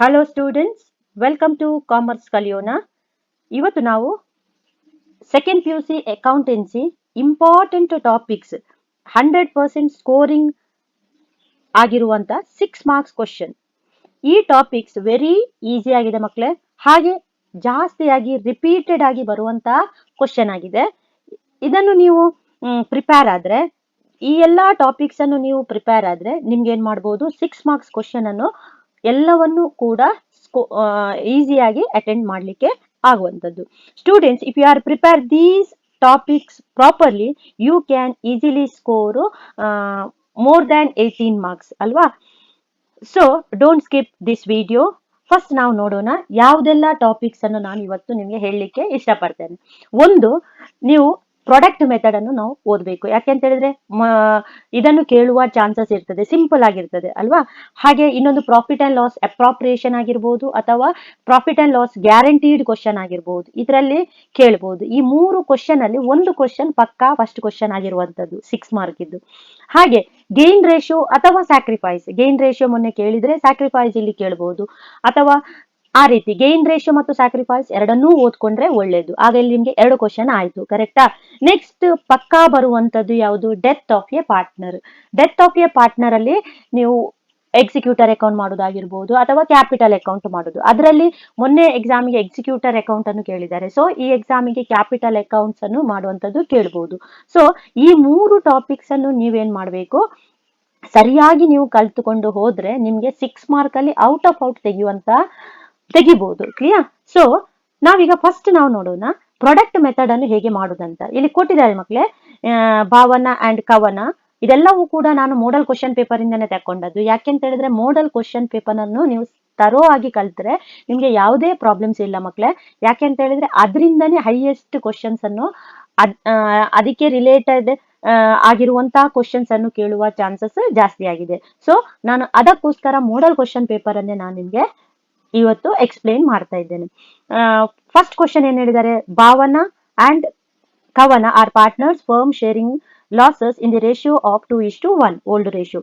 Hello students, welcome to commerce ಕಲಿಯೋಣ. ಇವತ್ತು ನಾವು second PUC accountancy important topics 100% scoring ಆಗಿರುವಂತ 6 ಮಾರ್ಕ್ಸ್ ಕ್ವಶನ್. ಈ ಟಾಪಿಕ್ಸ್ ವೆರಿ ಈಸಿ ಆಗಿದೆ ಮಕ್ಕಳೇ, ಹಾಗೆ ಜಾಸ್ತಿಯಾಗಿ ರಿಪೀಟೆಡ್ ಆಗಿ ಬರುವಂತ ಕ್ವಶನ್ ಆಗಿದೆ. ಇದನ್ನು ನೀವು ಪ್ರಿಪೇರ್ ಆದ್ರೆ, ಈ ಎಲ್ಲಾ ಟಾಪಿಕ್ಸ್ ಅನ್ನು ನೀವು ಪ್ರಿಪೇರ್ ಆದ್ರೆ ನಿಮ್ಗೆ ಏನ್ ಮಾಡ್ಬೋದು, 6 ಮಾರ್ಕ್ಸ್ ಕ್ವಶನ್ ಅನ್ನು ಎಲ್ಲವನ್ನು ಕೂಡ ಈಸಿಯಾಗಿ ಅಟೆಂಡ್ ಮಾಡ್ಲಿಕ್ಕೆ ಆಗುವಂತದ್ದು. Students, if you are prepare these topics properly, you can easily score more than 18 marks ಅಲ್ವಾ. So don't skip this video. First ನಾವು ನೋಡೋಣ ಯಾವುದೆಲ್ಲ ಟಾಪಿಕ್ಸ್ ಅನ್ನು ನಾನು ಇವತ್ತು ನಿಮಗೆ ಹೇಳಲಿಕ್ಕೆ ಇಷ್ಟಪಡ್ತೇನೆ. ಒಂದು, ನೀವು ಪ್ರಾಡಕ್ಟ್ ಮೆಥಡ್ ಅನ್ನು ನಾವು ಓದಬೇಕು. ಯಾಕೆಂತ ಹೇಳಿದ್ರೆ ಇದನ್ನು ಕೇಳುವ ಚಾನ್ಸಸ್ ಇರ್ತದೆ, ಸಿಂಪಲ್ ಆಗಿರ್ತದೆ ಅಲ್ವಾ. ಹಾಗೆ ಇನ್ನೊಂದು ಪ್ರಾಫಿಟ್ ಅಂಡ್ ಲಾಸ್ ಅಪ್ರಾಪ್ರಿಯೇಷನ್ ಆಗಿರ್ಬೋದು, ಅಥವಾ profit and loss guaranteed question ಆಗಿರ್ಬೋದು, ಇದರಲ್ಲಿ ಕೇಳಬಹುದು. ಈ 3 ಕ್ವಶನ್ ಅಲ್ಲಿ ಒಂದು ಕ್ವಶನ್ ಪಕ್ಕಾ ಫಸ್ಟ್ ಕ್ವಶನ್ ಆಗಿರುವಂತದ್ದು 6 ಮಾರ್ಕ್ ಇದ್ದು. ಹಾಗೆ ಗೇನ್ ರೇಷಿಯೋ ಅಥವಾ ಸ್ಯಾಕ್ರಿಫೈಸ್. ಗೇನ್ ರೇಷಿಯೋ ಮೊನ್ನೆ ಕೇಳಿದ್ರೆ ಸ್ಯಾಕ್ರಿಫೈಸ್ ಇಲ್ಲಿ ಕೇಳಬಹುದು, ಅಥವಾ ಆ ರೀತಿ ಗೇನ್ ರೇಷಿಯೋ ಮತ್ತು ಸ್ಯಾಕ್ರಿಫೈಸ್ ಎರಡನ್ನೂ ಓದ್ಕೊಂಡ್ರೆ ಒಳ್ಳೇದು. ಆಗ ಇಲ್ಲಿ ನಿಮ್ಗೆ 2 ಕ್ವಶನ್ ಆಯ್ತು, ಕರೆಕ್ಟಾ. ನೆಕ್ಸ್ಟ್ ಪಕ್ಕಾ ಬರುವಂತದ್ದು ಯಾವುದು, death of A partner. Death of A partner ಅಲ್ಲಿ ನೀವು ಎಕ್ಸಿಕ್ಯೂಟರ್ ಅಕೌಂಟ್ ಮಾಡೋದಾಗಿರ್ಬೋದು, ಅಥವಾ ಕ್ಯಾಪಿಟಲ್ ಅಕೌಂಟ್ ಮಾಡೋದು. ಅದರಲ್ಲಿ ಮೊನ್ನೆ ಎಕ್ಸಾಮಿಗೆ ಎಕ್ಸಿಕ್ಯೂಟರ್ ಅಕೌಂಟ್ ಅನ್ನು ಕೇಳಿದ್ದಾರೆ, ಸೊ ಈ ಎಕ್ಸಾಮಿಗೆ ಕ್ಯಾಪಿಟಲ್ ಅಕೌಂಟ್ಸ್ ಅನ್ನು ಮಾಡುವಂತದ್ದು ಕೇಳಬಹುದು. ಸೊ ಈ 3 ಟಾಪಿಕ್ಸ್ ಅನ್ನು ನೀವೇನ್ ಮಾಡ್ಬೇಕು, ಸರಿಯಾಗಿ ನೀವು ಕಲ್ತುಕೊಂಡು ಹೋದ್ರೆ ನಿಮ್ಗೆ 6 ಮಾರ್ಕ್ ಅಲ್ಲಿ ಔಟ್ ಆಫ್ ಔಟ್ ತೆಗಿಬಹುದು. ಕ್ಲಿಯರ್. ಸೊ ನಾವೀಗ ಫಸ್ಟ್ ನಾವು ನೋಡೋಣ ಪ್ರಾಡಕ್ಟ್ ಮೆಥಡ್ ಅನ್ನು ಹೇಗೆ ಮಾಡುದಂತ. ಇಲ್ಲಿ ಕೊಟ್ಟಿದ್ದಾರೆ ಮಕ್ಕಳೇ, ಭಾವನ ಅಂಡ್ ಕವನ. ಇದೆಲ್ಲವೂ ಕೂಡ ನಾನು ಮೋಡಲ್ ಕ್ವಶನ್ ಪೇಪರ್ ಇಂದಾನೆ ತಕೊಂಡದ್ದು. ಯಾಕೆಂತ ಹೇಳಿದ್ರೆ ಮೋಡಲ್ ಕ್ವಶನ್ ಪೇಪರ್ ಅನ್ನು ನೀವು ತರೋ ಆಗಿ ಕಲ್ತ್ರೆ ನಿಮ್ಗೆ ಯಾವುದೇ ಪ್ರಾಬ್ಲಮ್ಸ್ ಇಲ್ಲ ಮಕ್ಕಳೇ. ಯಾಕೆಂತ ಹೇಳಿದ್ರೆ ಅದರಿಂದನೇ ಹೈಯೆಸ್ಟ್ ಕ್ವಶನ್ಸ್ ಅನ್ನು ಅದಕ್ಕೆ ರಿಲೇಟೆಡ್ ಆಗಿರುವಂತಹ ಕ್ವಶನ್ಸ್ ಅನ್ನು ಕೇಳುವ ಚಾನ್ಸಸ್ ಜಾಸ್ತಿ ಆಗಿದೆ. ಸೊ ನಾನು ಅದಕ್ಕೋಸ್ಕರ ಮೋಡಲ್ ಕ್ವಶನ್ ಪೇಪರ್ ಅನ್ನೇ ನಾನು ನಿಮ್ಗೆ ಇವತ್ತು ಎಕ್ಸ್ಪ್ಲೇನ್ ಮಾಡ್ತಾ ಇದ್ದೇನೆ. ಫಸ್ಟ್ ಕ್ವಶನ್ ಏನ್ ಹೇಳಿದ್ದಾರೆ, Bhavana and Kavana are partners, firm sharing losses in the ratio of 2:1, old ratio.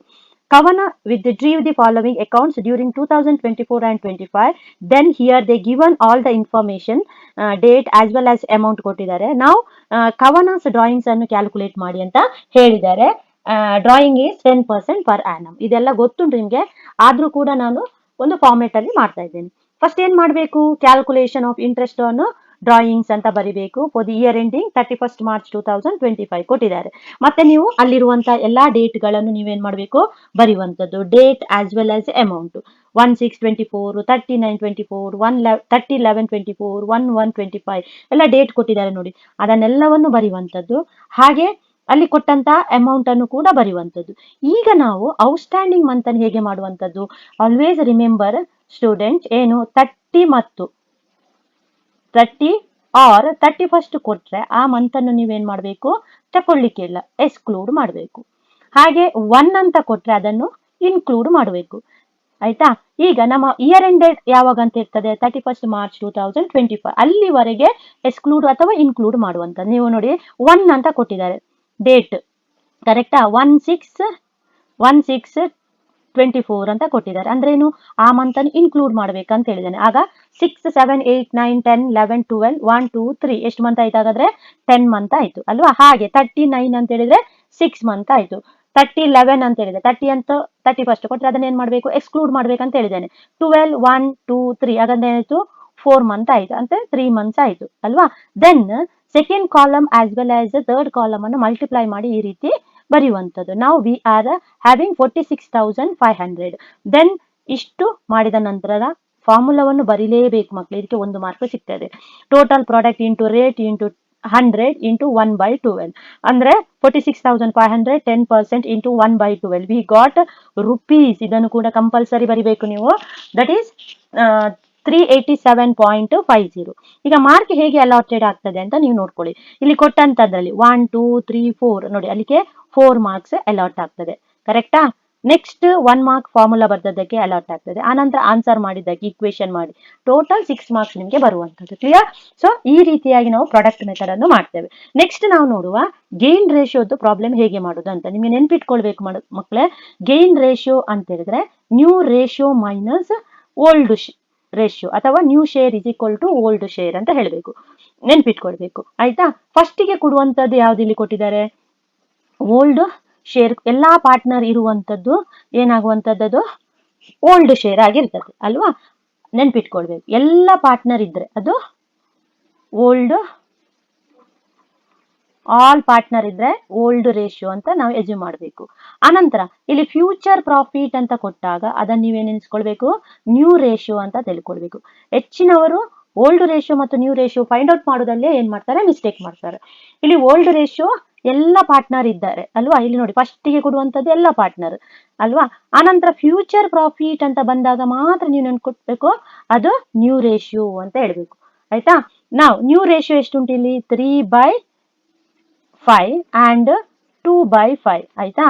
Kavana withdrew the following accounts during 2024 and 25. Then here they given all the information, date as well as amount ಕೊಟ್ಟಿದ್ದಾರೆ. ನಾವು ಕವನಾಸ್ drawings ಅನ್ನು calculate ಮಾಡಿ ಅಂತ ಹೇಳಿದ್ದಾರೆ. Drawing is 10% per annum. ಇದೆಲ್ಲ ಗೊತ್ತುಂಟು ನಿಮ್ಗೆ, ಆದ್ರೂ ಕೂಡ ನಾನು ಒಂದು ಫಾರ್ಮೆಟ್ ಅಲ್ಲಿ ಮಾಡ್ತಾ ಇದ್ದೇನೆ. ಫಸ್ಟ್ ಏನ್ ಮಾಡ್ಬೇಕು, calculation of interest on drawings ಅಂತ ಬರಿಬೇಕು. For the year ending 31st March 2025 ಕೊಟ್ಟಿದ್ದಾರೆ. ಮತ್ತೆ ನೀವು ಅಲ್ಲಿರುವಂತಹ ಎಲ್ಲಾ ಡೇಟ್ ಗಳನ್ನು ನೀವೇನ್ ಮಾಡ್ಬೇಕು, ಬರೆಯುವಂತದ್ದು. Date as well as amount 1/6/24, 39/24, 30/11/24, 1/1/25 ಎಲ್ಲ ಡೇಟ್ ಕೊಟ್ಟಿದ್ದಾರೆ ನೋಡಿ, ಅದನ್ನೆಲ್ಲವನ್ನು ಬರೆಯುವಂತದ್ದು. ಹಾಗೆ ಅಲ್ಲಿ ಕೊಟ್ಟಂತ ಅಮೌಂಟ್ ಅನ್ನು ಕೂಡ ಬರೆಯುವಂತದ್ದು. ಈಗ ನಾವು ಔಟ್ಸ್ಟ್ಯಾಂಡಿಂಗ್ ಮಂತ್ ಅನ್ನು ಹೇಗೆ ಮಾಡುವಂತದ್ದು, ಆಲ್ವೇಸ್ ರಿಮೆಂಬರ್ ಸ್ಟೂಡೆಂಟ್, ಏನು 30 ಆರ್ 31st ಕೊಟ್ರೆ ಆ ಮಂತ್ ಅನ್ನು ನೀವೇನ್ ಮಾಡ್ಬೇಕು, ತಕೊಳ್ಳಿಕ್ಕಿಲ್ಲ, ಎಕ್ಸ್ಕ್ಲೂಡ್ ಮಾಡಬೇಕು. ಹಾಗೆ 1 ಅಂತ ಕೊಟ್ರೆ ಅದನ್ನು ಇನ್ಕ್ಲೂಡ್ ಮಾಡಬೇಕು. ಆಯ್ತಾ. ಈಗ ನಮ್ಮ ಇಯರ್ ಎಂಡೆಡ್ ಯಾವಾಗ ಅಂತ ಇರ್ತದೆ, 31st March 2025. ಅಲ್ಲಿವರೆಗೆ ಎಕ್ಸ್ಕ್ಲೂಡ್ ಅಥವಾ ಇನ್ಕ್ಲೂಡ್ ಮಾಡುವಂತ. ನೀವು ನೋಡಿ 1 ಅಂತ ಕೊಟ್ಟಿದ್ದಾರೆ ಡೇಟ್, ಕರೆಕ್ಟಾ. 1/6/24 ಅಂತ ಕೊಟ್ಟಿದ್ದಾರೆ. ಅಂದ್ರೆ ಏನು, ಆ ಮಂತ್ ಅನ್ನು ಇನ್ಕ್ಲೂಡ್ ಮಾಡ್ಬೇಕಂತ ಹೇಳಿದ್ದಾನೆ. ಆಗ 6, 7, 8, 9, 10, 11, 12, 1, 2, 3 ಎಷ್ಟು ಮಂತ್ ಆಯ್ತು, ಹಾಗಾದ್ರೆ 10 ಮಂತ್ ಆಯ್ತು ಅಲ್ವಾ. ಹಾಗೆ 39 ಅಂತ ಹೇಳಿದ್ರೆ 6 ಮಂತ್ ಆಯ್ತು. 30/11 ಅಂತ ಹೇಳಿದ್ರೆ 30 ಅಂತ 31st ಕೊಟ್ರೆ ಅದನ್ನ ಏನ್ ಮಾಡ್ಬೇಕು, ಎಕ್ಸ್ಕ್ಲೂಡ್ ಮಾಡ್ಬೇಕಂತ ಹೇಳಿದ್ದೇನೆ. 12, 1, 2, 3 ಹಾಗಾದ್ರೆ ಏನಾಯ್ತು, 4 ಮಂತ್ ಆಯ್ತು, ಅಂತ 3 ಮಂತ್ಸ್ ಆಯ್ತು ಅಲ್ವಾ. Then second column as well as third column ಅನ್ನು ಮಲ್ಟಿಪ್ಲೈ ಮಾಡಿ ಈ ರೀತಿ ಬರೆಯುವಂತದ್ದು. ನಾವು ವಿ ಆರ್ ಹ್ಯಾವಿಂಗ್ 46,500. ದೆನ್ ಇಷ್ಟು ಮಾಡಿದ ನಂತರ ಫಾರ್ಮುಲಾವನ್ನು ಬರೀಲೇಬೇಕು ಮಕ್ಕಳು, ಇದಕ್ಕೆ 1 ಮಾರ್ಕ್ ಸಿಗ್ತದೆ. Total product into rate into 100 into 1/12 ಅಂದ್ರೆ 46,500, 10% ಇಂಟು 1/12 ವಿ ಗಾಟ್ ರುಪೀಸ್. ಇದನ್ನು ಕೂಡ ಕಂಪಲ್ಸರಿ ಬರಿಬೇಕು ನೀವು. That is 387.50. ಈಗ ಮಾರ್ಕ್ ಹೇಗೆ ಅಲಾಟೆಡ್ ಆಗ್ತದೆ ಅಂತ ನೀವು ನೋಡ್ಕೊಳ್ಳಿ. ಇಲ್ಲಿ ಕೊಟ್ಟಂತದ್ರಲ್ಲಿ 1, 2, 3, 4 ನೋಡಿ, ಅಲ್ಲಿಗೆ 4 ಮಾರ್ಕ್ಸ್ ಅಲಾಟ್ ಆಗ್ತದೆ, ಕರೆಕ್ಟಾ. ನೆಕ್ಸ್ಟ್ 1 ಮಾರ್ಕ್ ಫಾರ್ಮುಲಾ ಬರ್ದದ್ದಕ್ಕೆ ಅಲಾಟ್ ಆಗ್ತದೆ. ಆನಂತರ ಆನ್ಸರ್ ಮಾಡಿದ್ದಕ್ಕೆ ಇಕ್ವೇಶನ್ ಮಾಡಿ ಟೋಟಲ್ 6 ಮಾರ್ಕ್ಸ್ ನಿಮಗೆ ಬರುವಂತದ್ದು. ಕ್ಲಿಯರ್. ಸೊ ಈ ರೀತಿಯಾಗಿ ನಾವು ಪ್ರಾಡಕ್ಟ್ ಮೆಥಡ್ ಅನ್ನು ಮಾಡ್ತೇವೆ. ನೆಕ್ಸ್ಟ್ ನಾವು ನೋಡುವ ಗೇನ್ ರೇಷಿಯೋದು ಪ್ರಾಬ್ಲಮ್ ಹೇಗೆ ಮಾಡುದು ಅಂತ. ನಿಮಗೆ ನೆನ್ಪಿಟ್ಕೊಳ್ಬೇಕು ಮಕ್ಕಳೇ, ಗೇನ್ ರೇಷಿಯೋ ಅಂತ ಹೇಳಿದ್ರೆ new ratio minus old ratio ಅಥವಾ new share is equal to old share ಅಂತ ಹೇಳಬೇಕು, ನೆನ್ಪಿಟ್ಕೊಳ್ಬೇಕು ಆಯ್ತಾ. ಫಸ್ಟಿಗೆ ಕೊಡುವಂತದ್ದು ಯಾವ್ದು ಇಲ್ಲಿ ಕೊಟ್ಟಿದ್ದಾರೆ, ಓಲ್ಡ್ ಶೇರ್. ಎಲ್ಲಾ ಪಾರ್ಟ್ನರ್ ಇರುವಂತದ್ದು ಏನಾಗುವಂತದ್ದು ಓಲ್ಡ್ ಶೇರ್ ಆಗಿರ್ತದೆ ಅಲ್ವಾ, ನೆನ್ಪಿಟ್ಕೊಳ್ಬೇಕು. ಎಲ್ಲ ಪಾರ್ಟ್ನರ್ ಇದ್ರೆ ಅದು ಓಲ್ಡ್, ಆಲ್ ಪಾರ್ಟ್ನರ್ ಇದ್ರೆ ಓಲ್ಡ್ ರೇಷಿಯೋ ಅಂತ ನಾವು ಎಸ್ಯೂಮ್ ಮಾಡಬೇಕು. ಅನಂತರ ಇಲ್ಲಿ ಫ್ಯೂಚರ್ ಪ್ರಾಫಿಟ್ ಅಂತ ಕೊಟ್ಟಾಗ ಅದನ್ನ ನೀವೇನ್ ನೆನೆಸ್ಕೊಳ್ಬೇಕು, ನ್ಯೂ ರೇಷಿಯೋ ಅಂತ ತಿಳ್ಕೊಳ್ಬೇಕು. ಹೆಚ್ಚಿನವರು ಓಲ್ಡ್ ರೇಷಿಯೋ ಮತ್ತು ನ್ಯೂ ರೇಷಿಯೋ ಫೈಂಡ್ ಔಟ್ ಮಾಡೋದಲ್ಲೇ ಏನ್ ಮಾಡ್ತಾರೆ, ಮಿಸ್ಟೇಕ್ ಮಾಡ್ತಾರೆ. ಇಲ್ಲಿ ಓಲ್ಡ್ ರೇಷಿಯೋ ಎಲ್ಲ ಪಾರ್ಟ್ನರ್ ಇದ್ದಾರೆ ಅಲ್ವಾ, ಇಲ್ಲಿ ನೋಡಿ ಫಸ್ಟಿಗೆ ಕೊಡುವಂತದ್ದು ಎಲ್ಲ ಪಾರ್ಟ್ನರ್ ಅಲ್ವಾ. ಆನಂತರ ಫ್ಯೂಚರ್ ಪ್ರಾಫಿಟ್ ಅಂತ ಬಂದಾಗ ಮಾತ್ರ ನೀವು ನೆನ್ಕೊಟ್ಬೇಕು ಅದು ನ್ಯೂ ರೇಷಿಯೋ ಅಂತ ಹೇಳ್ಬೇಕು ಆಯ್ತಾ. ನಾವು ನ್ಯೂ ರೇಷಿಯೋ ಎಷ್ಟುಂಟು ಇಲ್ಲಿ, 3/5 and 2/5 ಆಯ್ತಾ.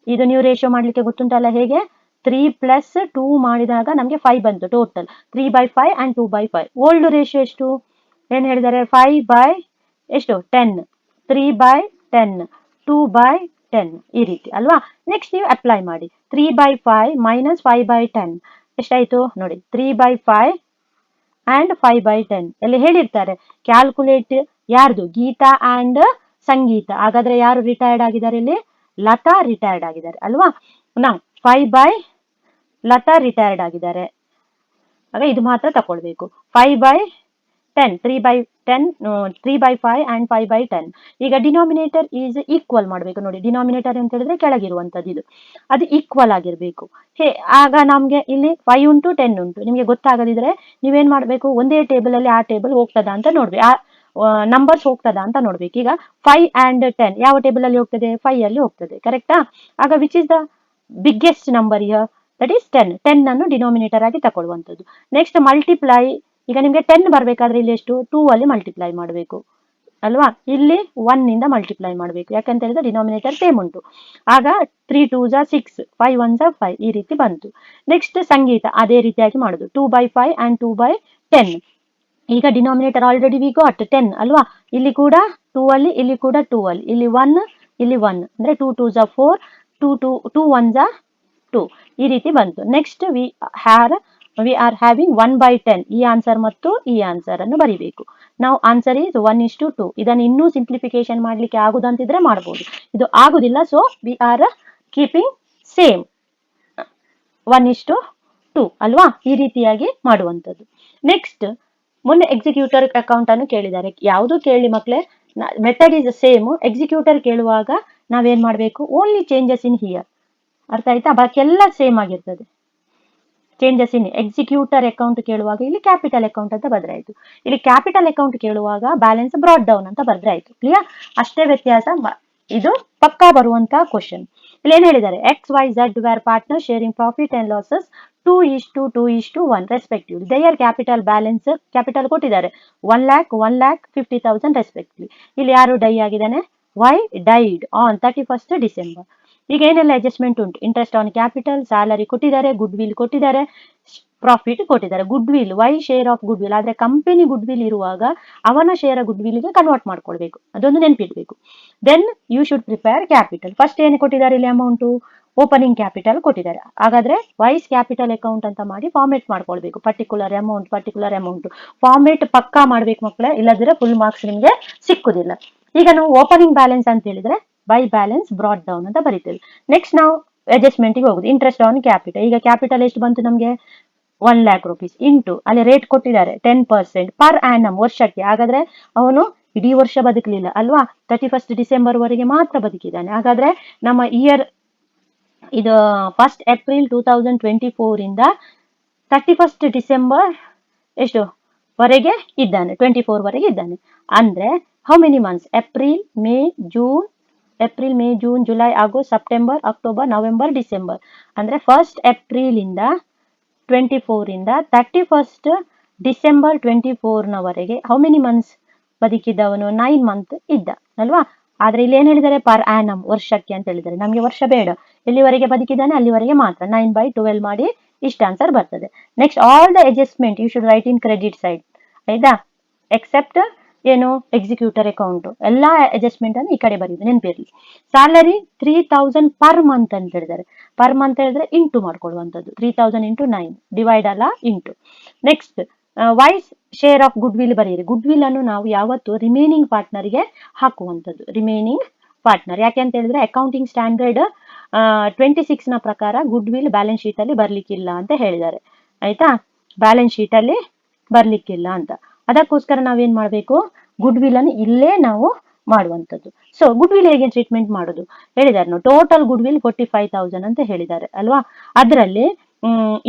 ಇದು ನ್ಯೂ ರೇಷಿಯೋ ಮಾಡ್ಲಿಕ್ಕೆ ಗೊತ್ತುಂಟಲ್ಲ ಹೇಗೆ, 3 + 2 ಮಾಡಿದಾಗ ನಮ್ಗೆ 5 ಬಂತು ಟೋಟಲ್, 3/5 and 2/5. ಓಲ್ಡ್ ರೇಷಿಯೋ ಎಷ್ಟು ಏನ್ ಹೇಳಿದ್ದಾರೆ, 5/10, 3/10, 2/10 ಈ ರೀತಿ ಅಲ್ವಾ. ನೆಕ್ಸ್ಟ್ ನೀವು ಅಪ್ಲೈ ಮಾಡಿ, 3/5 - 5/10 ಎಷ್ಟಾಯ್ತು ನೋಡಿ, 3/5 and 5/10 ಎಲ್ಲಿ ಹೇಳಿರ್ತಾರೆ. ಕ್ಯಾಲ್ಕುಲೇಟ್ ಯಾರ್ದು, ಗೀತಾ ಅಂಡ್ ಸಂಗೀತ. ಹಾಗಾದ್ರೆ ಯಾರು ರಿಟೈರ್ಡ್ ಆಗಿದ್ದಾರೆ ಇಲ್ಲಿ, ಲತಾ ರಿಟೈರ್ಡ್ ಆಗಿದ್ದಾರೆ ಅಲ್ವಾ. ನಾವು 5 ಲತಾ ರಿಟೈರ್ಡ್ ಆಗಿದ್ದಾರೆ, ಆಗ ಇದು ಮಾತ್ರ ತಕೊಳ್ಬೇಕು. 5/10, 3/5 and 5/10. ಈಗ ಡಿನಾಮಿನೇಟರ್ ಈಸ್ ಈಕ್ವಲ್ ಮಾಡ್ಬೇಕು ನೋಡಿ, ಡಿನಾಮಿನೇಟರ್ ಅಂತ ಹೇಳಿದ್ರೆ ಕೆಳಗಿರುವಂತದ್ದು ಇದು, ಅದು ಈಕ್ವಲ್ ಆಗಿರ್ಬೇಕು. ಆಗ ನಮ್ಗೆ ಇಲ್ಲಿ 5 ಉಂಟು 10 ಉಂಟು, ನಿಮ್ಗೆ ಗೊತ್ತಾಗದಿದ್ರೆ ನೀವೇನ್ ಮಾಡ್ಬೇಕು, ಒಂದೇ ಟೇಬಲ್ ಅಲ್ಲಿ ಆ ಟೇಬಲ್ ಹೋಗ್ತದ ಅಂತ ನೋಡ್ಬೇಕು, ಆ ನಂಬರ್ಸ್ ಹೋಗ್ತದ ಅಂತ ನೋಡ್ಬೇಕು. ಈಗ 5 and 10 ಯಾವ ಟೇಬಲ್ ಅಲ್ಲಿ ಹೋಗ್ತದೆ, 5 ಅಲ್ಲಿ ಹೋಗ್ತದೆ, ಕರೆಕ್ಟಾ. ಆಗ which is the biggest number year, that is 10. 10 ಅನ್ನು ಡಿನಾಮಿನೇಟರ್ ಆಗಿ ತಗೊಳ್ಳುವಂಥದ್ದು. ನೆಕ್ಸ್ಟ್ ಮಲ್ಟಿಪ್ಲೈ, ಈಗ ನಿಮ್ಗೆ 10 ಬರ್ಬೇಕಾದ್ರೆ ಇಲ್ಲಿ ಎಷ್ಟು, 2 ಅಲ್ಲಿ ಮಲ್ಟಿಪ್ಲೈ ಮಾಡಬೇಕು ಅಲ್ವಾ. ಇಲ್ಲಿ 1 ಇಂದ ಮಲ್ಟಿಪ್ಲೈ ಮಾಡಬೇಕು, ಯಾಕಂತ ಹೇಳಿದ್ರೆ ಡಿನಾಮಿನೇಟರ್ ಸೇಮ್ ಉಂಟು. ಆಗ 3 2s 6, 5 1s 5 ಈ ರೀತಿ ಬಂತು. ನೆಕ್ಸ್ಟ್ ಸಂಗೀತ ಅದೇ ರೀತಿಯಾಗಿ ಮಾಡುದು, 2/5 and 2/10. ಈಗ ಡಿನಾಮಿನೇಟರ್ ಆಲ್ರೆಡಿ ವಿ ಗಾಟ್ 10 ಅಲ್ವಾ. ಇಲ್ಲಿ ಕೂಡ 2 ಅಲ್ಲಿ, ಇಲ್ಲಿ ಕೂಡ 2 ಅಲ್ಲಿ, ಇಲ್ಲಿ 1, ಇಲ್ಲಿ 1 ಅಂದ್ರೆ 2 2s 4, 2 1s 2 ಈ ರೀತಿ ಬಂತು. Next we are having 1/10. ಈ ಆನ್ಸರ್ ಮತ್ತು ಈ ಆನ್ಸರ್ ಅನ್ನು ಬರಿಬೇಕು ನಾವು. Answer is 1:2. ಇದನ್ನು ಇನ್ನೂ ಸಿಂಪ್ಲಿಫಿಕೇಶನ್ ಮಾಡ್ಲಿಕ್ಕೆ ಆಗುದಂತಿದ್ರೆ ಮಾಡಬಹುದು, ಇದು ಆಗುದಿಲ್ಲ. So we are keeping same 1:2 ಅಲ್ವಾ, ಈ ರೀತಿಯಾಗಿ ಮಾಡುವಂಥದ್ದು. ನೆಕ್ಸ್ಟ್ ಮೊನ್ನೆ ಎಕ್ಸಿಕ್ಯೂಟರ್ ಅಕೌಂಟ್ ಅನ್ನು ಕೇಳಿದ್ದಾರೆ, ಯಾವುದು ಕೇಳಿ ಮಕ್ಕಳೇ, ಮೆಥಡ್ ಇಸ್ ಸೇಮ್. ಎಕ್ಸಿಕ್ಯೂಟರ್ ಕೇಳುವಾಗ ನಾವೇನ್ ಮಾಡ್ಬೇಕು, ಓನ್ಲಿ ಚೇಂಜಸ್ ಇನ್ ಹಿಯರ್, ಅರ್ಥ ಆಯ್ತಾ, ಬಾಕಿ ಎಲ್ಲ ಸೇಮ್ ಆಗಿರ್ತದೆ. ಚೇಂಜಸ್ ಇನ್ ಎಕ್ಸಿಕ್ಯೂಟರ್ ಅಕೌಂಟ್ ಕೇಳುವಾಗ ಇಲ್ಲಿ ಕ್ಯಾಪಿಟಲ್ ಅಕೌಂಟ್ ಅಂತ ಬದಲಾಯಿತು, ಇಲ್ಲಿ ಕ್ಯಾಪಿಟಲ್ ಅಕೌಂಟ್ ಕೇಳುವಾಗ ಬ್ಯಾಲೆನ್ಸ್ ಬ್ರಾಟ್ ಡೌನ್ ಅಂತ ಬದಲಾಯಿತು. ಕ್ಲಿಯರ್, ಅಷ್ಟೇ ವ್ಯತ್ಯಾಸ. ಇದು ಪಕ್ಕಾ ಬರುವಂತ ಕ್ವಶನ್. ಇಲ್ಲಿ ಏನ್ ಹೇಳಿದ್ದಾರೆ, XYZ were partners sharing profit and losses 2:2:1 respectively. Their capital balance, capital ಕೊಟ್ಟಿದ್ದಾರೆ 1 lakh 1,50,000 respectively. ಇಲ್ಲಿ ಯಾರು ಡೈ ಆಗಿದ್ದಾನೆ, Y died on 31st December. ಈಗ ಏನೆಲ್ಲ ಅಡ್ಜಸ್ಟ್ಮೆಂಟ್ ಉಂಟು, ಇಂಟ್ರೆಸ್ಟ್ ಆನ್ ಕ್ಯಾಪಿಟಲ್, ಸ್ಯಾಲರಿ ಕೊಟ್ಟಿದ್ದಾರೆ, ಗುಡ್ ವಿಲ್ ಕೊಟ್ಟಿದ್ದಾರೆ, ಪ್ರಾಫಿಟ್ ಕೊಟ್ಟಿದ್ದಾರೆ. Good will, by share of good will, ಆದ್ರೆ ಕಂಪನಿ ಗುಡ್ ವಿಲ್ ಇರುವಾಗ ಅವನ ಶೇರ್ ಗುಡ್ ವಿಲ್ಗೆ ಕನ್ವರ್ಟ್ ಮಾಡ್ಕೊಳ್ಬೇಕು, ಅದೊಂದು ನೆನ್ಪಿಡ್ಬೇಕು. Then you should prepare capital. First ಏನು ಕೊಟ್ಟಿದ್ದಾರೆ ಇಲ್ಲಿ ಅಮೌಂಟು, ಓಪನಿಂಗ್ ಕ್ಯಾಪಿಟಲ್ ಕೊಟ್ಟಿದ್ದಾರೆ. ಹಾಗಾದ್ರೆ ವೈಸ್ ಕ್ಯಾಪಿಟಲ್ ಅಕೌಂಟ್ ಅಂತ ಮಾಡಿ ಫಾರ್ಮೇಟ್ ಮಾಡ್ಕೊಳ್ಬೇಕು, ಪರ್ಟಿಕ್ಯುಲರ್ ಅಮೌಂಟ್ ಫಾರ್ಮೇಟ್ ಪಕ್ಕಾ ಮಾಡ್ಬೇಕು ಮಕ್ಕಳೇ, ಇಲ್ಲದ್ರೆ ಫುಲ್ ಮಾರ್ಕ್ಸ್ ನಿಮ್ಗೆ ಸಿಕ್ಕುದಿಲ್ಲ. ಈಗ ನಾವು ಓಪನಿಂಗ್ ಬ್ಯಾಲೆನ್ಸ್ ಅಂತ ಹೇಳಿದ್ರೆ ಬೈ ಬ್ಯಾಲೆನ್ಸ್ ಬ್ರಾಟ್ ಡೌನ್ ಅಂತ ಬರೀತೇವೆ. ನೆಕ್ಸ್ಟ್ ನಾವು ಅಡ್ಜಸ್ಟ್ಮೆಂಟ್ ಗೆ ಹೋಗುದು, ಇಂಟ್ರೆಸ್ಟ್ ಆನ್ ಕ್ಯಾಪಿಟಲ್. ಈಗ ಕ್ಯಾಪಿಟಲ್ ಎಷ್ಟು ಬಂತು ನಮ್ಗೆ, 1 lakh rupees ಇಂಟು ಅಲ್ಲಿ ರೇಟ್ ಕೊಟ್ಟಿದ್ದಾರೆ 10% ಪರ್ ಆ್ಯನಮ್, ವರ್ಷಕ್ಕೆ. ಹಾಗಾದ್ರೆ ಅವನು ಇಡೀ ವರ್ಷ ಬದುಕಲಿಲ್ಲ ಅಲ್ವಾ, 31st ಡಿಸೆಂಬರ್ ವರೆಗೆ ಮಾತ್ರ ಬದುಕಿದ್ದಾನೆ. ಹಾಗಾದ್ರೆ ನಮ್ಮ ಇಯರ್ ಇದು 1st ಏಪ್ರಿಲ್ 2024 ಇಂದ 31st ಡಿಸೆಂಬರ್ ಎಷ್ಟು ವರೆಗೆ ಇದ್ದಾನೆ, 24 ವರೆಗೆ ಇದ್ದಾನೆ. ಅಂದ್ರೆ how many months, April May June July August September October November December. ಅಂದ್ರೆ 1st ಏಪ್ರಿಲ್ ಇಂದ 24 ಇಂದ 31st ಡಿಸೆಂಬರ್ 24 ನವರೆಗೆ ಹೌ ಮೆನಿ ಮಂತ್ಸ್ ಬದುಕಿದ್ದವನು, 9 ಮಂತ್ ಇದ್ದ ಅಲ್ವಾ. ಆದ್ರೆ ಇಲ್ಲಿ ಏನ್ ಹೇಳಿದ್ದಾರೆ, ಪರ್ ಆ್ಯನಮ್, ವರ್ಷಕ್ಕೆ ಅಂತ ಹೇಳಿದ್ದಾರೆ. ನಮ್ಗೆ ವರ್ಷ ಬೇಡ, ಎಲ್ಲಿವರೆಗೆ ಬದುಕಿದ್ದಾನೆ ಅಲ್ಲಿವರೆಗೆ ಮಾತ್ರ. 9/12 ಮಾಡಿ ಇಷ್ಟ ಆನ್ಸರ್ ಬರ್ತದೆ. Next all the adjustment you should write in credit side, ಆಯ್ತಾ, ಎಕ್ಸೆಪ್ಟ್ ಏನು ಎಕ್ಸಿಕ್ಯೂಟರ್ ಅಕೌಂಟ್ ಎಲ್ಲಾ ಅಡ್ಜಸ್ಟ್ಮೆಂಟ್ ಅನ್ನು ಈ ಕಡೆ ಬರೀದು ನೆನಪಿರ್ಲಿ. ಸ್ಯಾಲರಿ 3000 ಪರ್ ಮಂತ್ ಅಂತ ಹೇಳಿದ್ದಾರೆ. ಪರ್ ಮಂತ್ ಹೇಳಿದ್ರೆ ಇಂಟು ಮಾಡ್ಕೊಳ್ಳುವಂಥದ್ದು 3000 ಇಂಟು 9 ಡಿವೈಡ್ ಅಲ್ಲ into. Next wise share of good will ಬರೀರಿ. ಗುಡ್ ವಿಲ್ ಅನ್ನು ನಾವು ಯಾವತ್ತು ರಿಮೈನಿಂಗ್ ಪಾರ್ಟ್ನರ್ಗೆ ಹಾಕುವಂಥದ್ದು. ರಿಮೈನಿಂಗ್ ಪಾರ್ಟ್ನರ್ ಯಾಕೆ ಅಂತ ಹೇಳಿದ್ರೆ ಅಕೌಂಟಿಂಗ್ ಸ್ಟ್ಯಾಂಡರ್ಡ್ 26 ನ ಪ್ರಕಾರ ಗುಡ್ ವಿಲ್ ಬ್ಯಾಲೆನ್ಸ್ ಶೀಟ್ ಅಲ್ಲಿ ಬರ್ಲಿಕ್ಕಿಲ್ಲ ಅಂತ ಹೇಳಿದ್ದಾರೆ. ಆಯ್ತಾ, ಬ್ಯಾಲೆನ್ಸ್ ಶೀಟ್ ಅಲ್ಲಿ ಬರ್ಲಿಕ್ಕಿಲ್ಲ ಅಂತ. ಅದಕ್ಕೋಸ್ಕರ ನಾವೇನ್ ಮಾಡ್ಬೇಕು, ಗುಡ್ ವಿಲ್ ಅನ್ನು ಇಲ್ಲೇ ನಾವು ಮಾಡುವಂಥದ್ದು. ಸೊ ಗುಡ್ ವಿಲ್ ಹೇಗೆ ಟ್ರೀಟ್ಮೆಂಟ್ ಮಾಡೋದು ಹೇಳಿದ್ದಾರೆ ನಾವು. ಟೋಟಲ್ ಗುಡ್ ವಿಲ್ 45,000 ಅಂತ ಹೇಳಿದ್ದಾರೆ ಅಲ್ವಾ. ಅದರಲ್ಲಿ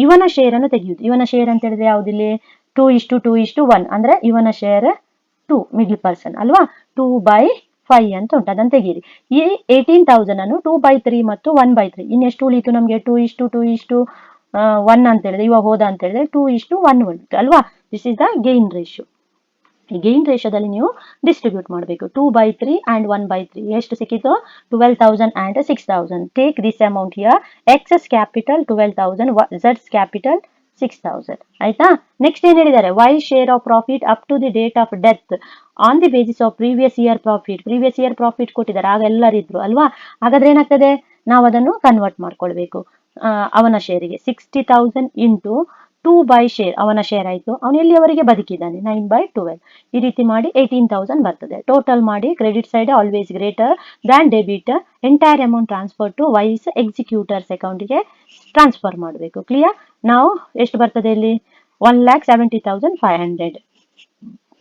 ಇವನ ಶೇರ್ ಅನ್ನು ತೆಗೆಯುವುದು. ಇವನ ಶೇರ್ ಅಂತ ಹೇಳಿದ್ರೆ ಯಾವ್ದಿಲ್ಲಿ 2:2:1 ಅಂದ್ರೆ ಇವನ ಶೇರ್ 2 ಮಿಡ್ಲ್ ಪರ್ಸನ್ ಅಲ್ವಾ. 2/5 ಅಂತ ಉಂಟು, ಅದನ್ನು ತೆಗೀರಿ. ಈ 18,000 ಅನ್ನು 2/3 ಮತ್ತು 1/3 ಇನ್ನೆಷ್ಟು ಉಳಿತು ನಮ್ಗೆ 2:2:1 ಅಂತ ಹೇಳಿದ್ರೆ ಇವಾಗ ಹೋದ ಅಂತ ಹೇಳಿದ್ರೆ 2:1 ಉಂಟು ಅಲ್ವಾ. This is the gain ratio. ಈ ಗೇನ್ ರೇಷಿಯೋದಲ್ಲಿ ನೀವು ಡಿಸ್ಟ್ರಿಬ್ಯೂಟ್ ಮಾಡಬೇಕು. 2/3 and 1/3 ಎಷ್ಟು ಸಿಕ್ಕಿತು 12,000 and 6,000. Take this amount here. X's capital 12,000, ಝಡ್ಸ್ ಕ್ಯಾಪಿಟಲ್ 6,000. ಆಯ್ತಾ. ನೆಕ್ಸ್ಟ್ ಏನ್ ಹೇಳಿದ್ದಾರೆ, Y share of profit up to the date of death on the basis of previous year profit. Previous year profit ಕೊಟ್ಟಿದ್ದಾರೆ, ಆಗ ಎಲ್ಲರಿದ್ರು ಅಲ್ವಾ. ಹಾಗಾದ್ರೆ ಏನಾಗ್ತದೆ, ನಾವು ಅದನ್ನು ಕನ್ವರ್ಟ್ ಮಾಡ್ಕೊಳ್ಬೇಕು ಅವನ ಶೇರಿಗೆ. 60,000 ಇಂಟು 2 ಶೇರ್, ಅವನ ಶೇರ್ ಆಯ್ತು. ಅವನು ಎಲ್ಲಿಯವರೆಗೆ ಬದುಕಿದ್ದಾನೆ 9/12. ಈ ರೀತಿ ಮಾಡಿ 18,000 ಬರ್ತದೆ. ಟೋಟಲ್ ಮಾಡಿ credit side always greater than debit. Entire amount transfer to wise executors ಅಕೌಂಟ್ಗೆ ಟ್ರಾನ್ಸ್ಫರ್ ಮಾಡಬೇಕು. ಕ್ಲಿಯರ್. ನಾವು ಎಷ್ಟು ಬರ್ತದೆ ಇಲ್ಲಿ 1,70,500.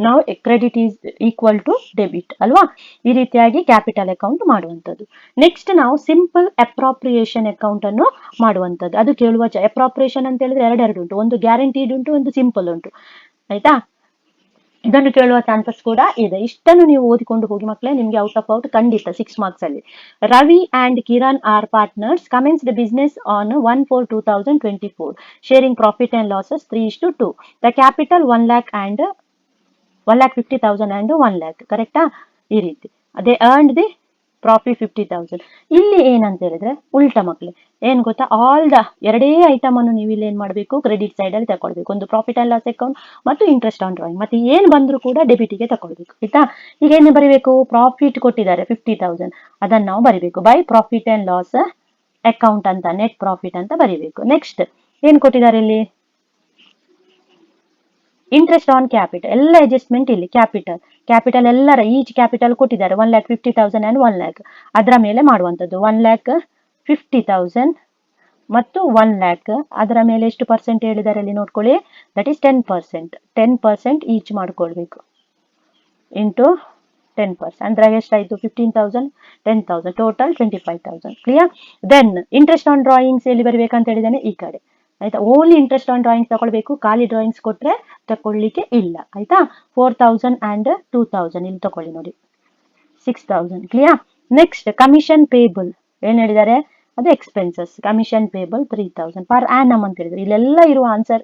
ನಾವು credit is equal to debit ಅಲ್ವಾ. ಈ ರೀತಿಯಾಗಿ ಕ್ಯಾಪಿಟಲ್ ಅಕೌಂಟ್ ಮಾಡುವಂಥದ್ದು. ನೆಕ್ಸ್ಟ್ ನಾವು ಸಿಂಪಲ್ ಅಪ್ರಾಪ್ರಿಯೇಷನ್ ಅಕೌಂಟ್ ಅನ್ನು ಮಾಡುವಂಥದ್ದು. ಅದು ಕೇಳುವ ಅಪ್ರಾಪ್ರಿಯೇಷನ್ ಅಂತ ಹೇಳಿದ್ರೆ ಎರಡೆರಡು ಉಂಟು, ಒಂದು ಗ್ಯಾರಂಟಿಡ್ ಉಂಟು, ಒಂದು ಸಿಂಪಲ್ ಉಂಟು. ಆಯ್ತಾ, ಇದನ್ನು ಕೇಳುವ ಚಾನ್ಸಸ್ ಕೂಡ ಇದೆ. ಇಷ್ಟನ್ನು ನೀವು ಓದಿಕೊಂಡು ಹೋಗಿ ಮಕ್ಕಳೇ, ನಿಮ್ಗೆ ಔಟ್ ಆಫ್ ಔಟ್ ಖಂಡಿತ 6 marks ಅಲ್ಲಿ. Ravi and Kiran R partners, commenced business on 1/4/2024, sharing profit and losses 3:2. The capital 1 lakh and 1,50,000 and 1 lakh. ಕರೆಕ್ಟಾ. ಈ ರೀತಿ ಅದೇ earned the profit 50,000. ಇಲ್ಲಿ ಏನಂತ ಹೇಳಿದ್ರೆ ಉಲ್ಟಾ ಮಕ್ಳು, ಏನ್ ಗೊತ್ತಾ, ಆಲ್ ದ ಎರಡೇ ಐಟಮ್ ಅನ್ನು ನೀವು ಇಲ್ಲಿ ಏನ್ ಮಾಡ್ಬೇಕು, ಕ್ರೆಡಿಟ್ ಸೈಡ್ ಅಲ್ಲಿ ತಗೊಳ್ಬೇಕು. ಒಂದು ಪ್ರಾಫಿಟ್ ಅಂಡ್ ಲಾಸ್ ಅಕೌಂಟ್ ಮತ್ತು ಇಂಟ್ರೆಸ್ಟ್ ಆನ್ ಡ್ರಾಯಿಂಗ್. ಮತ್ತೆ ಏನ್ ಬಂದ್ರು ಕೂಡ ಡೆಬಿಟ್ಗೆ ತಗೊಳ್ಬೇಕು. ಆಯ್ತಾ. ಈಗ ಏನು ಬರೀಬೇಕು, ಪ್ರಾಫಿಟ್ ಕೊಟ್ಟಿದ್ದಾರೆ 50,000, ಅದನ್ನ ನಾವು ಬರಿಬೇಕು by profit and loss account ಅಂತ, ನೆಟ್ ಪ್ರಾಫಿಟ್ ಅಂತ ಬರಿಬೇಕು. ನೆಕ್ಸ್ಟ್ ಏನ್ ಕೊಟ್ಟಿದ್ದಾರೆ ಇಲ್ಲಿ, ಇಂಟ್ರೆಸ್ಟ್ ಆನ್ ಕ್ಯಾಪಿಟಲ್. ಎಲ್ಲ ಅಡ್ಜಸ್ಟ್ಮೆಂಟ್ ಇಲ್ಲಿ ಕ್ಯಾಪಿಟಲ್ ಎಲ್ಲರ ಈಚ್ ಕ್ಯಾಪಿಟಲ್ ಕೊಟ್ಟಿದ್ದಾರೆ 1,50,000 and 1 lakh. ಅದರ ಮೇಲೆ ಮಾಡುವಂಥದ್ದು 1,50,000 ಮತ್ತು 1 lakh. ಅದರ ಮೇಲೆ ಎಷ್ಟು ಪರ್ಸೆಂಟ್ ಹೇಳಿದ್ದಾರೆ ಅಲ್ಲಿ ನೋಡ್ಕೊಳ್ಳಿ, ದಟ್ ಈಸ್ 10%. 10% ಈಚ್ ಮಾಡ್ಕೊಳ್ಬೇಕು ಇಂಟು 10%. ಅಂದ್ರೆ ಎಷ್ಟಾಯ್ತು 15,000, 10,000, total 25,000. Clear. Then interest on drawings ಎಲ್ಲಿ ಬರಬೇಕಂತ ಹೇಳಿದಾನೆ, ಈ ಕಡೆ. ಆಯ್ತಾ. ಓನ್ಲಿ ಇಂಟ್ರೆಸ್ಟ್ ಆನ್ ಡ್ರಾಯಿಂಗ್ಸ್ ತಗೊಳ್ಬೇಕು, ಖಾಲಿ ಡ್ರಾಯಿಂಗ್ಸ್ ಕೊಟ್ರೆ ತಕೊಳ್ಳಿಕ್ಕೆ ಇಲ್ಲ. ಆಯ್ತಾ. 4,000 and 2,000 ಇಲ್ಲಿ ತಕೊಳ್ಳಿ ನೋಡಿ, 6,000. ಕ್ಲಿಯರ್. ನೆಕ್ಸ್ಟ್ ಕಮಿಷನ್ ಪೇಬಲ್ ಏನ್ ಹೇಳಿದ್ದಾರೆ, ಅದು expenses. Commission payable 3,000 per annum ಅಂತ ಹೇಳಿದ್ರು. ಇಲ್ಲೆಲ್ಲ ಇರುವ ಆನ್ಸರ್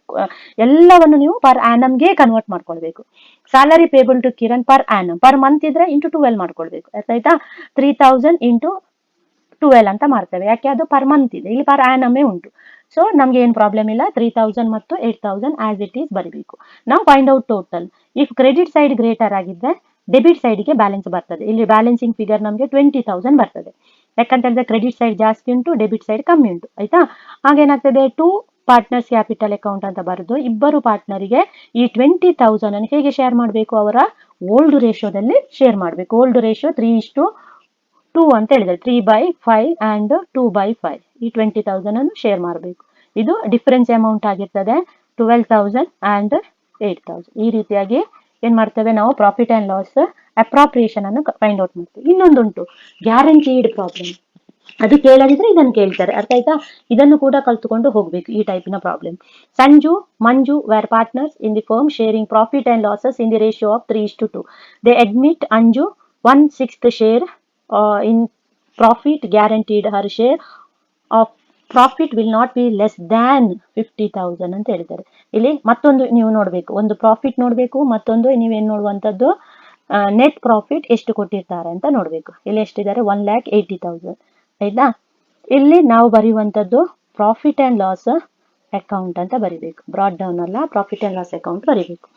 ಎಲ್ಲವನ್ನು ನೀವು ಪರ್ ಆನಮ್ಗೆ ಕನ್ವರ್ಟ್ ಮಾಡ್ಕೊಳ್ಬೇಕು. Salary payable to Kiran per annum, per month ಇದ್ರೆ ಇಂಟು 12 ಮಾಡ್ಕೊಳ್ಬೇಕು. ಆಯ್ತಾ. 3,000 ಇಂಟು 12 ಅಂತ ಮಾಡ್ತೇವೆ, ಯಾಕೆ ಅದು ಪರ್ ಮಂತ್ ಇದೆ, ಇಲ್ಲಿ ಪರ್ ಆನಮೇ ಉಂಟು. ಸೊ ನಮ್ಗೆ ಏನ್ ಪ್ರಾಬ್ಲಮ್ ಇಲ್ಲ, 3,000 ಮತ್ತು 8,000 ಆಸ್ ಇಟ್ ಈಸ್ ಬರೀಬೇಕು. ನಾವು find out total. If credit side greater ಆಗಿದ್ರೆ ಡೆಬಿಟ್ ಸೈಡ್ಗೆ ಬ್ಯಾಲೆನ್ಸ್ ಬರ್ತದೆ. ಇಲ್ಲಿ ಬ್ಯಾಲೆನ್ಸಿಂಗ್ ಫಿಗರ್ ನಮಗೆ 20,000 ಬರ್ತದೆ. ಯಾಕಂತ ಹೇಳಿದ್ರೆ ಕ್ರೆಡಿಟ್ ಸೈಡ್ ಜಾಸ್ತಿ ಉಂಟು, ಡೆಬಿಟ್ ಸೈಡ್ ಕಮ್ಮಿ ಉಂಟು. ಆಯ್ತಾ. ಹಾಗೇನಾಗ್ತದೆ, 2 ಪಾರ್ಟ್ನರ್ಸ್ ಕ್ಯಾಪಿಟಲ್ ಅಕೌಂಟ್ ಅಂತ ಬರೆದು ಇಬ್ಬರು ಪಾರ್ಟ್ನರಿಗೆ ಈ 20,000 ಅನ್ನು ಹೇಗೆ ಶೇರ್ ಮಾಡಬೇಕು, ಅವರ ಓಲ್ಡ್ ರೇಷಿಯೋದಲ್ಲಿ ಶೇರ್ ಮಾಡಬೇಕು. ಓಲ್ಡ್ ರೇಷಿಯೋ 3:2 ಅಂತ ಹೇಳಿದ್ರೆ 3/5 and 2/5. ಈ 20,000 ಅನ್ನು ಶೇರ್ ಮಾಡಬೇಕು. ಇದು ಡಿಫರೆನ್ಸ್ ಅಮೌಂಟ್ ಆಗಿರ್ತದೆ 12,000 and 8,000. ಈ ರೀತಿಯಾಗಿ ಏನ್ ಮಾಡ್ತೇವೆ ನಾವು, ಪ್ರಾಫಿಟ್ ಅಂಡ್ ಲಾಸ್ ಅಪ್ರಾಪ್ರಿಯೇಷನ್ ಅನ್ನು ಫೈಂಡ್ ಔಟ್ ಮಾಡ್ತೇವೆ. ಇನ್ನೊಂದುಂಟು ಗ್ಯಾರಂಟಿಡ್ ಪ್ರಾಬ್ಲಮ್, ಅದು ಕೇಳದಿದ್ರೆ ಇದನ್ನು ಕೇಳ್ತಾರೆ. ಅರ್ಥ ಆಯ್ತಾ. ಇದನ್ನು ಕೂಡ ಕಲ್ತುಕೊಂಡು ಹೋಗ್ಬೇಕು, ಈ ಟೈಪಿನ problem. Sanju, Manju were partners in the firm sharing profit and losses in the ratio of 3:2. They admit Anju 1/6 share in profit, guaranteed her share of profit will not be less than 50,000 ಅಂತ ಹೇಳಿದ್ದಾರೆ. ಇಲ್ಲಿ ಮತ್ತೊಂದು ನೀವು ನೋಡ್ಬೇಕು, ಒಂದು profit ನೋಡ್ಬೇಕು, ಮತ್ತೊಂದು ನೀವೇನ್ ನೋಡುವಂತದ್ದು ನೆಟ್ ಪ್ರಾಫಿಟ್ ಎಷ್ಟು ಕೊಟ್ಟಿರ್ತಾರೆ ಅಂತ ನೋಡ್ಬೇಕು. ಇಲ್ಲಿ ಎಷ್ಟಿದ್ದಾರೆ 1,80,000. ಆಯ್ತಾ. ಇಲ್ಲಿ ನಾವು ಬರೆಯುವಂತದ್ದು ಪ್ರಾಫಿಟ್ ಅಂಡ್ ಲಾಸ್ ಅಕೌಂಟ್ ಅಂತ ಬರಿಬೇಕು. ಬ್ರಾಡ್ ಡೌನ್ ಅಲ್ಲ, ಪ್ರಾಫಿಟ್ ಅಂಡ್ ಲಾಸ್ ಅಕೌಂಟ್ ಬರಿಬೇಕು.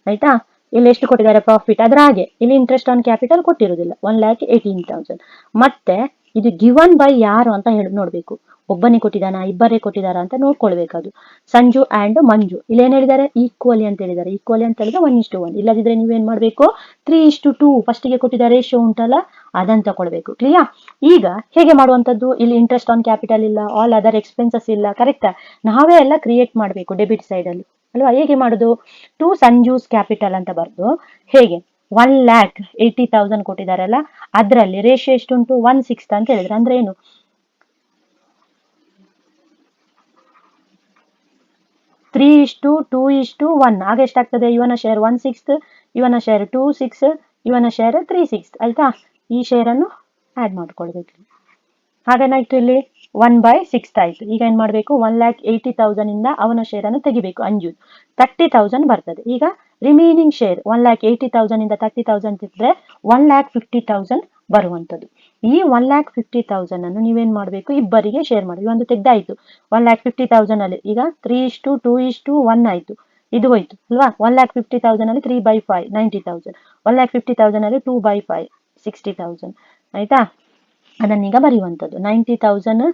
ಆಯ್ತಾ. ಇಲ್ಲಿ ಎಷ್ಟು ಕೊಟ್ಟಿದ್ದಾರೆ ಪ್ರಾಫಿಟ್, ಅದ್ರ ಹಾಗೆ ಇಲ್ಲಿ ಇಂಟ್ರೆಸ್ಟ್ ಆನ್ ಕ್ಯಾಪಿಟಲ್ ಕೊಟ್ಟಿರುವುದಿಲ್ಲ 1,18,000. ಮತ್ತೆ ಇದು ಗಿವನ್ ಬೈ ಯಾರು ಅಂತ ಹೇಳಿ ನೋಡ್ಬೇಕು, ಒಬ್ಬನೇ ಕೊಟ್ಟಿದ್ದಾನ ಇಬ್ಬರೇ ಕೊಟ್ಟಿದಾರ ಅಂತ ನೋಡ್ಕೊಳ್ಬೇಕು. ಅದು ಸಂಜು ಅಂಡ್ ಮಂಜು. ಇಲ್ಲಿ ಏನ್ ಹೇಳಿದ್ದಾರೆ, ಈಕ್ವಲಿ ಅಂತ ಹೇಳಿದ್ದಾರೆ. ಈಕ್ವಲಿ ಅಂತ ಹೇಳಿದ್ರೆ 1:1. ಇಲ್ಲದಿದ್ರೆ ನೀವೇನ್ ಮಾಡ್ಬೇಕು, 3:2 ಫಸ್ಟ್ ಗೆ ಕೊಟ್ಟಿದ್ದ ರೇಷಿಯೋ ಉಂಟಲ್ಲ ಅದನ್ನ ತಗೊಳ್ಬೇಕು. ಕ್ಲಿಯರ್? ಈಗ ಹೇಗೆ ಮಾಡುವಂತದ್ದು, ಇಲ್ಲಿ ಇಂಟ್ರೆಸ್ಟ್ ಆನ್ ಕ್ಯಾಪಿಟಲ್ ಇಲ್ಲ, ಆಲ್ ಅದರ್ ಎಕ್ಸ್ಪೆನ್ಸಸ್ ಇಲ್ಲ, ಕರೆಕ್ಟಾ? ನಾವೇ ಎಲ್ಲ ಕ್ರಿಯೇಟ್ ಮಾಡಬೇಕು ಡೆಬಿಟ್ ಸೈಡ್ ಅಲ್ಲಿ ಅಲ್ವಾ. ಹೇಗೆ ಮಾಡುದು, ಟು ಸಂಜೂಸ್ ಕ್ಯಾಪಿಟಲ್ ಅಂತ ಬರ್ದು, ಹೇಗೆ 1,80,000 ಕೊಟ್ಟಿದಾರಲ್ಲ ಅದ್ರಲ್ಲಿ ರೇಷಿಯೋ ಎಷ್ಟುಂಟು, 1/6 ಅಂತ ಹೇಳಿದ್ರೆ ಅಂದ್ರೆ ಏನು, 3:2:1. ಆಗ ಎಷ್ಟಾಗ್ತದೆ, ಇವನ ಶೇರ್ 1/6, ಇವನ ಶೇರ್ 2/6, ಇವನ ಶೇರ್ 3/6. ಆಯ್ತಾ? ಈ ಶೇರ್ ಅನ್ನು ಆಡ್ ಮಾಡ್ಕೊಳ್ಬೇಕು. ಹಾಗೇನಾಯ್ತು, ಇಲ್ಲಿ 1/6 ಆಯ್ತು. ಈಗ ಏನ್ ಮಾಡ್ಬೇಕು, 1,80,000 ಇಂದ ಅವನ ಶೇರ್ ಅನ್ನು ತೆಗಿಬೇಕು, ಅಂಜು 30,000 ಬರ್ತದೆ. ಈಗ ರಿಮೈನಿಂಗ್ ಶೇರ್ 1,80,000 ಇಂದ 30,000 ತೆಗೆದ್ರೆ 1,50,000 ಬರುವಂತದ್ದು. ಈ 1,50,000 ಅನ್ನು ನೀವೇನ್ ಮಾಡ್ಬೇಕು, ಇಬ್ಬರಿಗೆ ಶೇರ್ ಮಾಡಿ. ಒಂದು ತೆಗ್ದಾಯ್ತು 1,50,000 ಅಲ್ಲಿ, ಈಗ 3:2:1 ಆಯ್ತು, ಇದು ಹೋಯ್ತು ಅಲ್ವಾ. 1,50,000 ಅಲ್ಲಿ 3/5 90,000, 1,50,000 ಅಲ್ಲಿ 2/5 60,000. ಆಯ್ತಾ? ಅದನ್ನೀಗ ಬರೆಯುವಂಥದ್ದು 90,000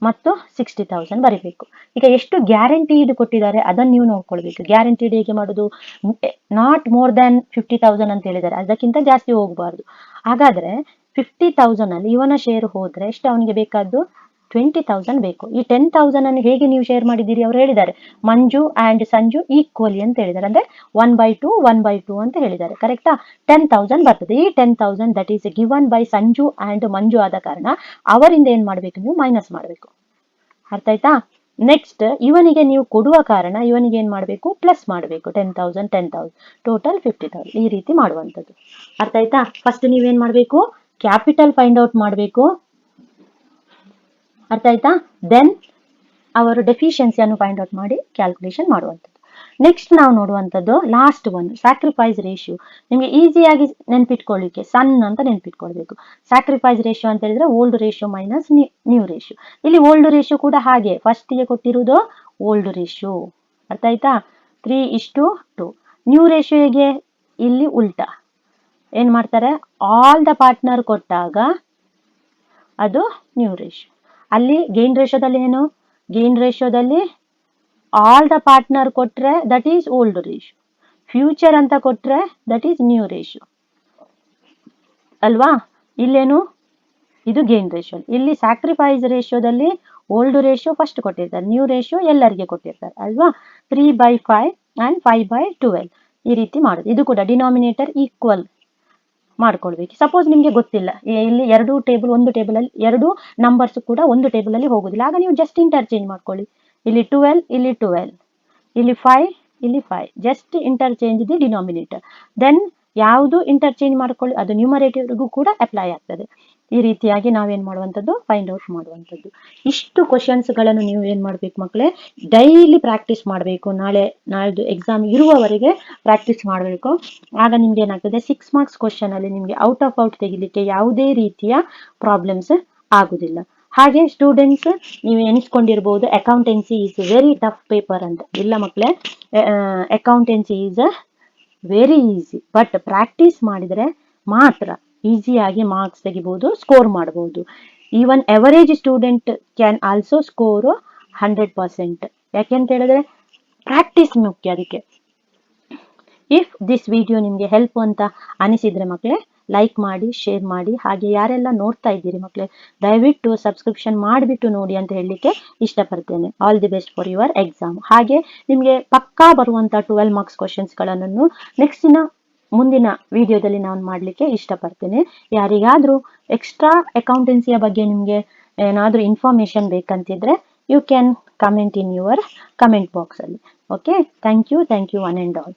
ಮತ್ತು 60,000 ಬರಿಬೇಕು. ಈಗ ಎಷ್ಟು ಗ್ಯಾರಂಟಿಡ್ ಕೊಟ್ಟಿದ್ದಾರೆ ಅದನ್ನು ನೀವು ನೋಡ್ಕೊಳ್ಬೇಕು. ಗ್ಯಾರಂಟಿಡ್ ಹೇಗೆ ಮಾಡುದು, ನಾಟ್ ಮೋರ್ ದ್ಯಾನ್ 50,000 ಅಂತ ಹೇಳಿದ್ದಾರೆ, ಅದಕ್ಕಿಂತ ಜಾಸ್ತಿ ಹೋಗಬಾರ್ದು. ಹಾಗಾದ್ರೆ 50,000 ಅಲ್ಲಿ ಇವನ ಶೇರ್ ಹೋದ್ರೆ ಎಷ್ಟು ಅವನಿಗೆ ಬೇಕಾದ್ದು, 20,000 ಬೇಕು. ಈ 10,000 ಅನ್ನು ಹೇಗೆ ನೀವು ಶೇರ್ ಮಾಡಿದ್ದೀರಿ, ಅವ್ರು ಹೇಳಿದ್ದಾರೆ ಮಂಜು ಅಂಡ್ ಸಂಜು ಈಕ್ವಲಿ ಅಂತ ಹೇಳಿದ್ದಾರೆ, ಅಂದ್ರೆ 1/2 ಅಂತ ಹೇಳಿದ್ದಾರೆ. ಕರೆಕ್ಟಾ? 10,000 ಬರ್ತದೆ. ಈ 10,000 that is given by Sanju and Manju ಆದ ಕಾರಣ ಅವರಿಂದ ಏನ್ ಮಾಡ್ಬೇಕು, ನೀವು ಮೈನಸ್ ಮಾಡ್ಬೇಕು. ಅರ್ಥ ಆಯ್ತಾ? ನೆಕ್ಸ್ಟ್ ಇವನಿಗೆ ನೀವು ಕೊಡುವ ಕಾರಣ ಇವನಿಗೆ ಏನ್ ಮಾಡ್ಬೇಕು, ಪ್ಲಸ್ ಮಾಡ್ಬೇಕು. 10,000 ಟೋಟಲ್ 50,000. ಈ ರೀತಿ ಮಾಡುವಂಥದ್ದು. ಅರ್ಥ ಆಯ್ತಾ? ಫಸ್ಟ್ ನೀವೇನ್ ಮಾಡ್ಬೇಕು, ಕ್ಯಾಪಿಟಲ್ ಫೈಂಡ್ ಔಟ್ ಮಾಡ್ಬೇಕು. ಅರ್ಥ ಆಯ್ತಾ? ದೆನ್ ಅವರು ಡೆಫಿಷಿಯನ್ಸಿಯನ್ನು ಫೈಂಡ್ ಔಟ್ ಮಾಡಿ ಕ್ಯಾಲ್ಕುಲೇಷನ್ ಮಾಡುವಂಥದ್ದು. ನೆಕ್ಸ್ಟ್ ನಾವು ನೋಡುವಂಥದ್ದು ಲಾಸ್ಟ್ ಒನ್, ಸ್ಯಾಕ್ರಿಫೈಸ್ ರೇಷಿಯೋ. ನಿಮ್ಗೆ ಈಸಿಯಾಗಿ ನೆನ್ಪಿಟ್ಕೊಳ್ಳಿಕ್ಕೆ ಸನ್ ಅಂತ ನೆನ್ಪಿಟ್ಕೊಳ್ಬೇಕು. ಸ್ಯಾಕ್ರಿಫೈಸ್ ರೇಷಿಯೋ ಅಂತ ಹೇಳಿದ್ರೆ old ratio minus new ratio. ಇಲ್ಲಿ ಓಲ್ಡ್ ರೇಷಿಯೋ ಕೂಡ ಹಾಗೆ, ಫಸ್ಟ್ ಗೆ ಕೊಟ್ಟಿರುವುದು ಓಲ್ಡ್ ರೇಷಿಯೋ. ಅರ್ಥ ಆಯ್ತಾ? 3:2. ನ್ಯೂ ರೇಷಿಯೋ ಹೇಗೆ, ಇಲ್ಲಿ ಉಲ್ಟಾ ಏನ್ ಮಾಡ್ತಾರೆ, ಆಲ್ ದ ಪಾರ್ಟ್ನರ್ ಕೊಟ್ಟಾಗ ಅದು ನ್ಯೂ ರೇಷಿಯೋ. ಅಲ್ಲಿ ಗೇನ್ ರೇಷಿಯೋದಲ್ಲಿ ಏನು, ಗೇನ್ ರೇಷಿಯೋದಲ್ಲಿ ಆಲ್ ದ ಪಾರ್ಟ್ನರ್ ಕೊಟ್ರೆ that is old ratio, future ಅಂತ ಕೊಟ್ರೆ ದಟ್ ಈಸ್ ನ್ಯೂ ರೇಷಿಯೋ ಅಲ್ವಾ. ಇಲ್ಲೇನು, ಇದು ಗೇನ್ ರೇಷಿಯೋ. ಇಲ್ಲಿ ಸ್ಯಾಕ್ರಿಫೈಸ್ ರೇಷಿಯೋದಲ್ಲಿ ಓಲ್ಡ್ ರೇಷಿಯೋ ಫಸ್ಟ್ ಕೊಟ್ಟಿರ್ತಾರೆ, ನ್ಯೂ ರೇಷಿಯೋ ಎಲ್ಲರಿಗೆ ಕೊಟ್ಟಿರ್ತಾರೆ ಅಲ್ವಾ. 3/5 ಅಂಡ್ 5/12 ಈ ರೀತಿ ಮಾಡುದು. ಇದು ಕೂಡ ಡಿನಾಮಿನೇಟರ್ ಈಕ್ವಲ್ ಮಾಡ್ಕೊಳ್ಬೇಕು. ಸಪೋಸ್ ನಿಮ್ಗೆ ಗೊತ್ತಿಲ್ಲ, ಇಲ್ಲಿ ಎರಡು ಟೇಬಲ್ ಒಂದು ಟೇಬಲ್ ಅಲ್ಲಿ ಎರಡು ನಂಬರ್ಸ್ ಕೂಡ ಒಂದು ಟೇಬಲ್ ಅಲ್ಲಿ ಹೋಗುದಿಲ್ಲ, ಆಗ ನೀವು ಜಸ್ಟ್ ಇಂಟರ್ಚೇಂಜ್ ಮಾಡ್ಕೊಳ್ಳಿ. ಇಲ್ಲಿ 12, ಇಲ್ಲಿ 12, ಇಲ್ಲಿ 5, ಇಲ್ಲಿ 5, just interchange the denominator. Then ಯಾವುದು ಇಂಟರ್ಚೇಂಜ್ ಮಾಡ್ಕೊಳ್ಳಿ ಅದು ನ್ಯೂಮರೇಟರ್ಗೂ ಕೂಡ ಅಪ್ಲೈ ಆಗ್ತದೆ. ಈ ರೀತಿಯಾಗಿ ನಾವೇನ್ ಮಾಡುವಂಥದ್ದು, ಫೈಂಡ್ ಔಟ್ ಮಾಡುವಂಥದ್ದು. ಇಷ್ಟು ಕ್ವಶನ್ಸ್ಗಳನ್ನು ನೀವು ಏನ್ ಮಾಡ್ಬೇಕು ಮಕ್ಕಳೇ, ಡೈಲಿ ಪ್ರಾಕ್ಟೀಸ್ ಮಾಡಬೇಕು. ನಾಳ್ದು ಎಕ್ಸಾಮ್ ಇರುವವರೆಗೆ ಪ್ರಾಕ್ಟೀಸ್ ಮಾಡಬೇಕು. ಆಗ ನಿಮ್ಗೆ ಏನಾಗ್ತದೆ, 6 ಮಾರ್ಕ್ಸ್ ಕ್ವಶನ್ ಅಲ್ಲಿ ನಿಮ್ಗೆ ಔಟ್ ಆಫ್ ಔಟ್ ತೆಗಿಲಿಕ್ಕೆ ಯಾವುದೇ ರೀತಿಯ ಪ್ರಾಬ್ಲಮ್ಸ್ ಆಗುದಿಲ್ಲ. ಹಾಗೆ ಸ್ಟೂಡೆಂಟ್ಸ್ ನೀವು ಎನಿಸ್ಕೊಂಡಿರ್ಬೋದು accountancy is very tough paper ಅಂತ. ಇಲ್ಲ ಮಕ್ಕಳೇ, accountancy is very easy, but practice ಮಾಡಿದ್ರೆ ಮಾತ್ರ ಈಸಿಯಾಗಿ ಮಾರ್ಕ್ಸ್ ತೆಗಿಬಹುದು, ಸ್ಕೋರ್ ಮಾಡಬಹುದು. Even average student can also score 100%. ಯಾಕೆಂತ ಹೇಳಿದ್ರೆ ಪ್ರಾಕ್ಟೀಸ್ ಮುಖ್ಯ. ಅದಕ್ಕೆ ಇಫ್ ದಿಸ್ ವಿಡಿಯೋ ನಿಮ್ಗೆ ಹೆಲ್ಪ್ ಅಂತ ಅನಿಸಿದ್ರೆ ಮಕ್ಕಳೇ ಲೈಕ್ ಮಾಡಿ, ಶೇರ್ ಮಾಡಿ. ಹಾಗೆ ಯಾರೆಲ್ಲ ನೋಡ್ತಾ ಇದ್ದೀರಿ ಮಕ್ಕಳೇ, ದಯವಿಟ್ಟು ಸಬ್ಸ್ಕ್ರಿಪ್ಷನ್ ಮಾಡಿಬಿಟ್ಟು ನೋಡಿ ಅಂತ ಹೇಳಲಿಕ್ಕೆ ಇಷ್ಟಪಡ್ತೇನೆ. All the best for your exam. ಹಾಗೆ ನಿಮಗೆ ಪಕ್ಕಾ ಬರುವಂತ 12 ಮಾರ್ಕ್ಸ್ ಕ್ವಶನ್ಸ್ಗಳನ್ನು ನೆಕ್ಸ್ಟಿನ ಮುಂದಿನ ವಿಡಿಯೋದಲ್ಲಿ ನಾನು ಮಾಡಲಿಕ್ಕೆ ಇಷ್ಟಪಡ್ತೇನೆ. ಯಾರಿಗಾದ್ರೂ ಎಕ್ಸ್ಟ್ರಾ ಅಕೌಂಟೆನ್ಸಿಯ ಬಗ್ಗೆ ನಿಮಗೆ ಏನಾದರೂ ಇನ್ಫಾರ್ಮೇಶನ್ ಬೇಕಂತಿದ್ರೆ you can comment in your comment box ಅಲ್ಲಿ. Okay, thank you one and all.